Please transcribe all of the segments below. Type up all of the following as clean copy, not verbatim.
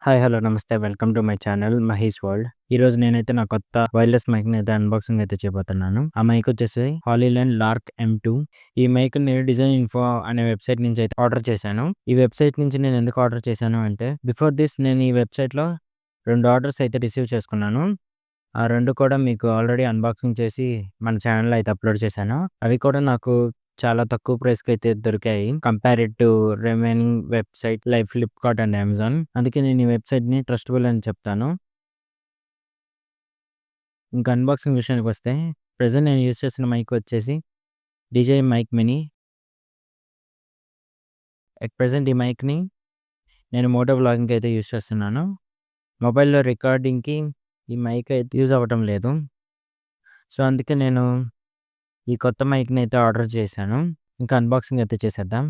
Hi. Hello. నమస్తే. Welcome to my channel Mahesh world. ఈరోజు నేనైతే నా కొత్త వైర్‌లెస్ మైక్‌ని అయితే అన్బాక్సింగ్ అయితే చేయబోతున్నాను. ఆ మైక్ వచ్చేసి హాలీలాండ్ లార్క్ M2. ఈ మైక్‌ని నేను డిజైన్ ఇన్ఫో అనే వెబ్‌సైట్ నుంచి అయితే ఆర్డర్ చేశాను. ఈ వెబ్‌సైట్ నుంచి నేను ఎందుకు ఆర్డర్ చేశాను అంటే బిఫోర్ దిస్ నేను ఈ వెబ్‌సైట్‌లో 2 ఆర్డర్స్ అయితే రిసీవ్ చేసుకున్నాను. ఆ 2 కూడా మీకు ఆల్రెడీ అన్బాక్సింగ్ చేసి మన ఛానల్‌లో అయితే అప్‌లోడ్ చేశాను. అవి కూడా నాకు చాలా తక్కువ ప్రైస్‌కైతే దొరికాయి. Compared to remaining website like Flipkart and Amazon. అందుకే నేను ఈ వెబ్‌సైట్‌ని ట్రస్టబుల్ అని చెప్తాను. ఇంకా అన్బాక్సింగ్ విషయానికొస్తే ప్రెజెంట్ నేను యూజ్ చేస్తున్న మైక్ వచ్చేసి DJ mic mini. At present ఈ మైక్‌ని నేను మోటో వ్లాగింగ్‌కి అయితే యూజ్ చేస్తున్నాను. మొబైల్‌లో రికార్డింగ్‌కి ఈ మైక్ అయితే యూజ్ అవ్వటం లేదు. సో, అందుకే నేను ఈ కొత్త మైక్‌ని అయితే ఆర్డర్ చేశాను. ఇంకా అన్బాక్సింగ్ అయితే చేసేద్దాం.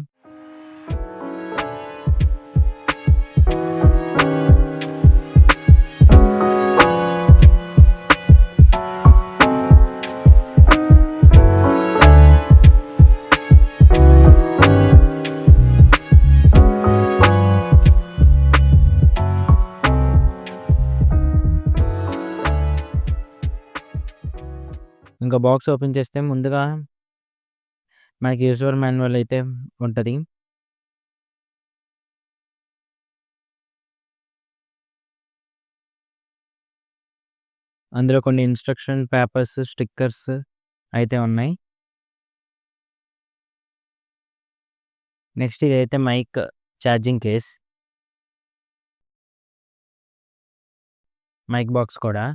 ఇంకా బాక్స్ ఓపెన్ చేస్తే ముందుగా మనకి యూజర్ మాన్యువల్ అయితే ఉంటది. అందులో కొన్ని ఇన్‌స్ట్రక్షన్ పేపర్స్, స్టిక్కర్స్ అయితే ఉన్నాయి. నెక్స్ట్ ఇదైతే mic charging case. Mic box కూడా.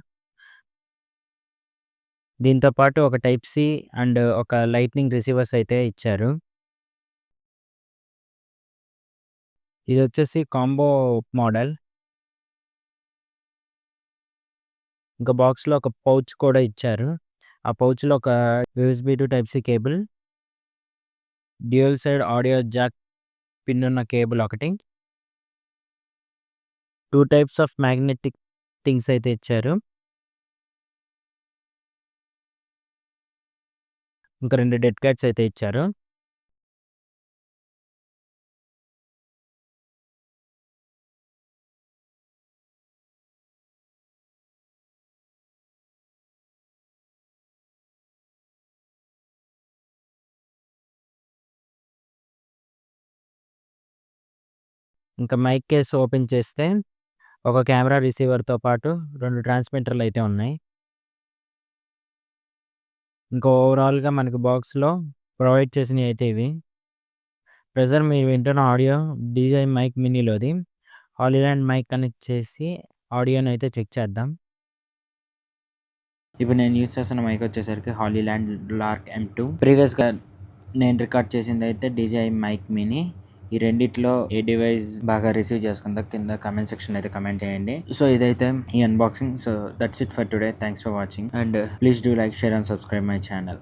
దీంతో పాటు ఒక టైప్ సి అండ్ ఒక లైట్నింగ్ రిసీవర్స్ అయితే ఇచ్చారు. ఇదొచ్చేసి కాంబో మోడల్. ఇంకా బాక్స్‌లో ఒక పౌచ్ కూడా ఇచ్చారు. ఆ పౌచ్‌లో ఒక USB to type C cable, dual side audio jack pin ఉన్న కేబుల్ ఒకటి, 2 టైప్స్ ఆఫ్ మ్యాగ్నెటిక్ థింగ్స్ అయితే ఇచ్చారు. ఇంకా 2 డెడ్ క్యాట్స్ అయితే ఇచ్చారు. ఇంకా మైక్ కేస్ ఓపెన్ చేస్తే ఒక కెమెరా రిసీవర్‌తో పాటు 2 ట్రాన్స్మిటర్‌లు అయితే ఉన్నాయి. ఇంకా ఓవరాల్‌గా మనకి బాక్స్‌లో ప్రొవైడ్ చేసినయి అయితే ఇవి. ప్రెజెంట్ మీరు వింటున్న ఆడియో డీజే మైక్ మినీలోది. హాలీలాండ్ మైక్ కనెక్ట్ చేసి ఆడియోనైతే చెక్ చేద్దాం. ఇప్పుడు నేను యూజ్ చేస్తున్న మైక్ వచ్చేసరికి హాలీలాండ్ లార్క్ M2. ప్రీవియస్‌గా నేను రికార్డ్ చేసిందైతే డీజే మైక్ మినీ. ఈ రెండిట్లో ఏ డివైస్ బాగా రిసీవ్ చేసుకుందో కింద కామెంట్ సెక్షన్‌లో అయితే కామెంట్ చేయండి. సో, ఇదైతే ఈ unboxing. So, that's it for today. Thanks for watching and please do like, share and subscribe my channel.